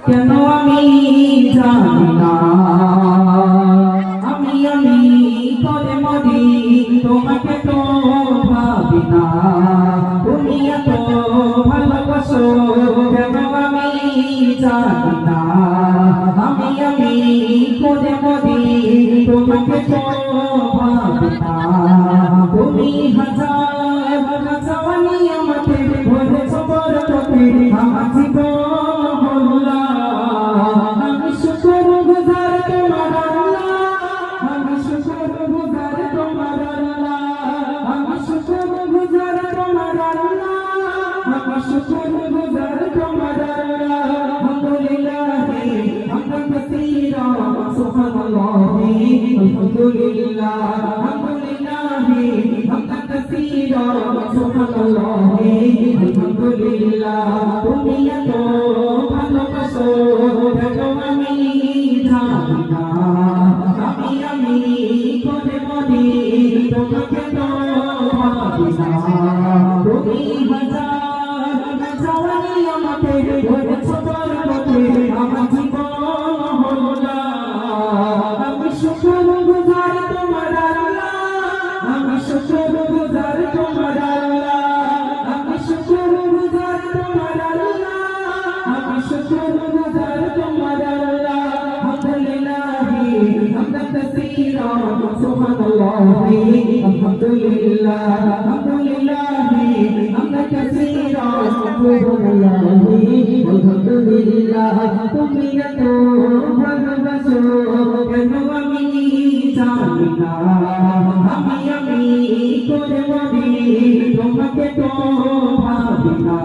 কেন আমি জানি না, আমি করে মরি তোমাকে তো ভাবি না। তুমি এত ভালোবাসো কেন আমি জানি না, আমি করে মরি তোমাকে তো ভাবি না। তুমি হাজার হাজার আমাকে ধরেছ বড় তোকে আমার জীবন তুমি এত ভালোবাসো কেন আমি জানি না, আমি করে মরি তোমাকে তো ভাবি না। তুমি হাজার হাজার আমাকে ধরেছ বড় তোকে আমার জীবন হলো না। আমি শুকর গুজার তোমার আল্লাহ, আমি শুকর গুজার তোমার আল্লাহ, আমি শুকর গুজার তোমার আল্লাহ, আমি শুকর গুজার তোমার আল্লাহ। আলহামদুলিল্লাহি হামদান কাসীরা সুবহানাল্লাহি আলহামদুলিল্লাহ, আলহামদুলিল্লাহি হামদান কাসীরা সুবহানাল্লাহি আলহামদুলিল্লাহ। তুমি এত ভালোবাসো কেন আমি জানি না, আমি করে মরি তোমাকে তো ভাবি না।